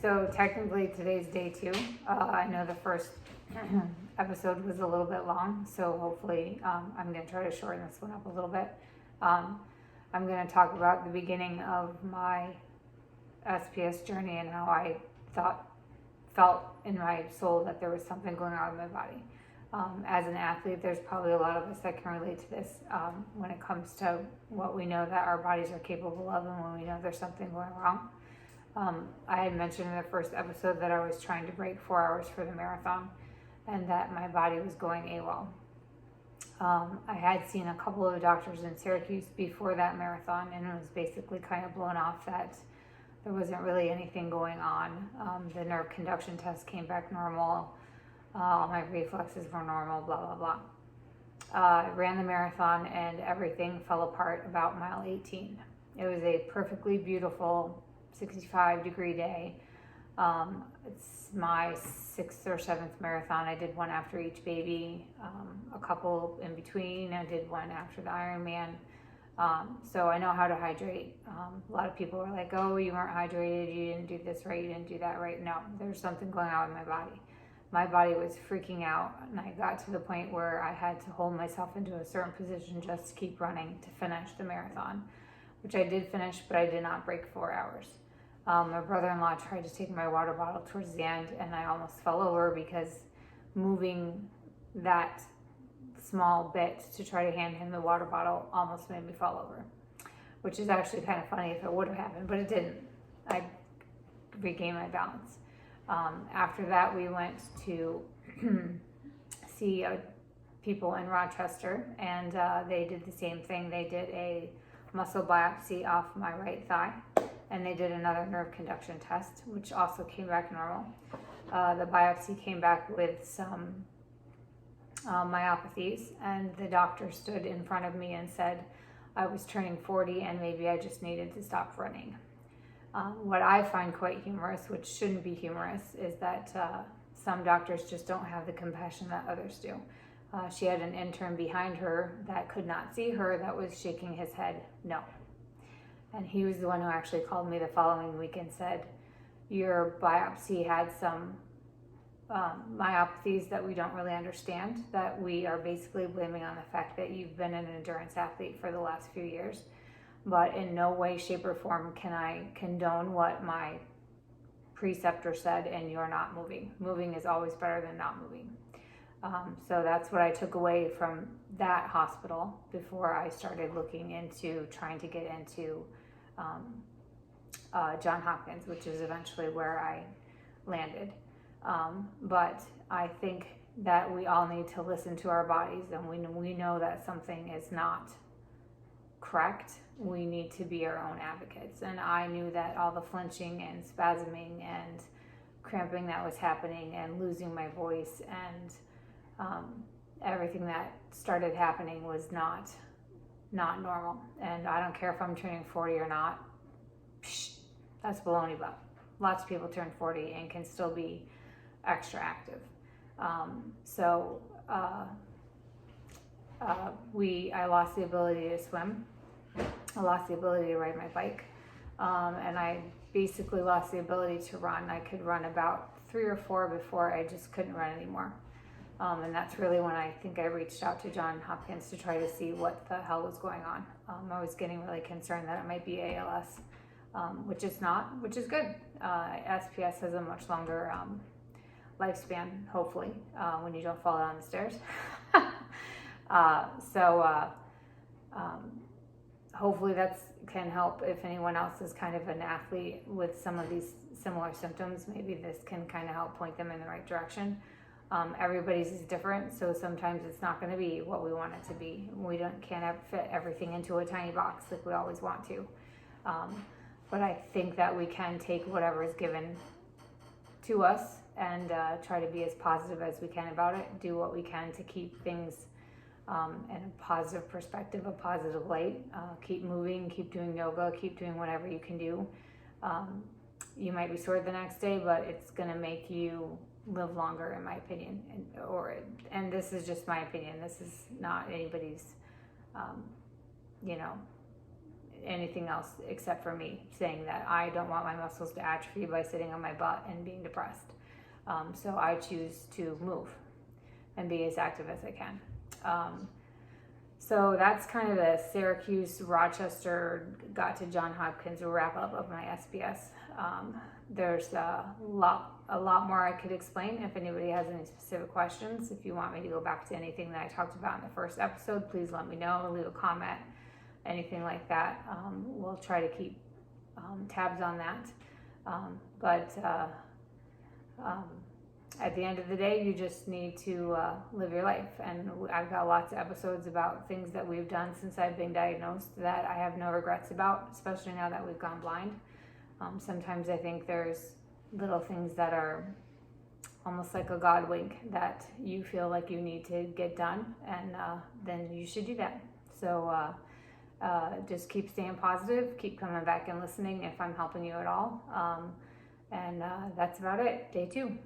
So technically today's day 2. I know the first episode was a little bit long, so hopefully I'm going to try to shorten this one up a little bit. I'm going to talk about the beginning of my SPS journey and how I felt in my soul that there was something going on in my body. As an athlete, there's probably a lot of us that can relate to this when it comes to what we know that our bodies are capable of and when we know there's something going wrong. I had mentioned in the first episode that I was trying to break 4 hours for the marathon and that my body was going AWOL. I had seen a couple of doctors in Syracuse before that marathon, and it was basically kind of blown off that there wasn't really anything going on. The nerve conduction test came back normal. All my reflexes were normal, blah, blah, blah. I ran the marathon and everything fell apart about mile 18. It was a perfectly beautiful 65-degree day. It's my 6th or 7th marathon. I did one after each baby, a couple in between. I did one after the Ironman. So I know how to hydrate. A lot of people were like, oh, you weren't hydrated, you didn't do this right, you didn't do that right. No, there's something going on in my body. My body was freaking out, and I got to the point where I had to hold myself into a certain position just to keep running to finish the marathon, which I did finish, but I did not break 4 hours. My brother-in-law tried to take my water bottle towards the end, and I almost fell over because moving that small bit to try to hand him the water bottle almost made me fall over, which is actually kind of funny if it would have happened, but it didn't. I regained my balance. After that, we went to see people in Rochester, and they did the same thing. They did a muscle biopsy off my right thigh, and they did another nerve conduction test, which also came back normal. The biopsy came back with some myopathies, and the doctor stood in front of me and said I was turning 40 and maybe I just needed to stop running. What I find quite humorous, which shouldn't be humorous, is that some doctors just don't have the compassion that others do. She had an intern behind her that could not see her that was shaking his head no. And he was the one who actually called me the following week and said, your biopsy had some myopathies that we don't really understand, that we are basically blaming on the fact that you've been an endurance athlete for the last few years. But in no way, shape, or form can I condone what my preceptor said, and you're not moving. Moving is always better than not moving. So that's what I took away from that hospital before I started looking into trying to get into Johns Hopkins, which is eventually where I landed. But I think that we all need to listen to our bodies, and when we know that something is not correct, we need to be our own advocates. And I knew that all the flinching and spasming and cramping that was happening and losing my voice and everything that started happening was not normal. And I don't care if I'm turning 40 or not. That's baloney, but lots of people turn 40 and can still be extra active. I lost the ability to swim. I lost the ability to ride my bike. And I basically lost the ability to run. I could run about 3 or 4 before I just couldn't run anymore. And that's really when I think I reached out to Johns Hopkins to try to see what the hell was going on. I was getting really concerned that it might be ALS, which is not, which is good. SPS has a much longer lifespan, hopefully, when you don't fall down the stairs. Hopefully that can help if anyone else is kind of an athlete with some of these similar symptoms. Maybe this can kind of help point them in the right direction. Everybody's is different, so sometimes it's not going to be what we want it to be. We can't fit everything into a tiny box like we always want to. But I think that we can take whatever is given to us and try to be as positive as we can about it, do what we can to keep things in a positive perspective, a positive light. Keep moving, keep doing yoga, keep doing whatever you can do. You might be sore the next day, but it's going to make you live longer, in my opinion. And this is just my opinion. This is not anybody's, anything else except for me saying that I don't want my muscles to atrophy by sitting on my butt and being depressed. So I choose to move and be as active as I can. So that's kind of the Syracuse, Rochester, got to Johns Hopkins wrap up of my SPS. There's a lot more I could explain. If anybody has any specific questions, if you want me to go back to anything that I talked about in the first episode, please let me know, leave a comment, anything like that. We'll try to keep tabs on that. At the end of the day, you just need to live your life. And I've got lots of episodes about things that we've done since I've been diagnosed that I have no regrets about, especially now that we've gone blind. Sometimes I think there's little things that are almost like a God wink that you feel like you need to get done, and then you should do that. So just keep staying positive, keep coming back and listening if I'm helping you at all. And that's about it. Day 2.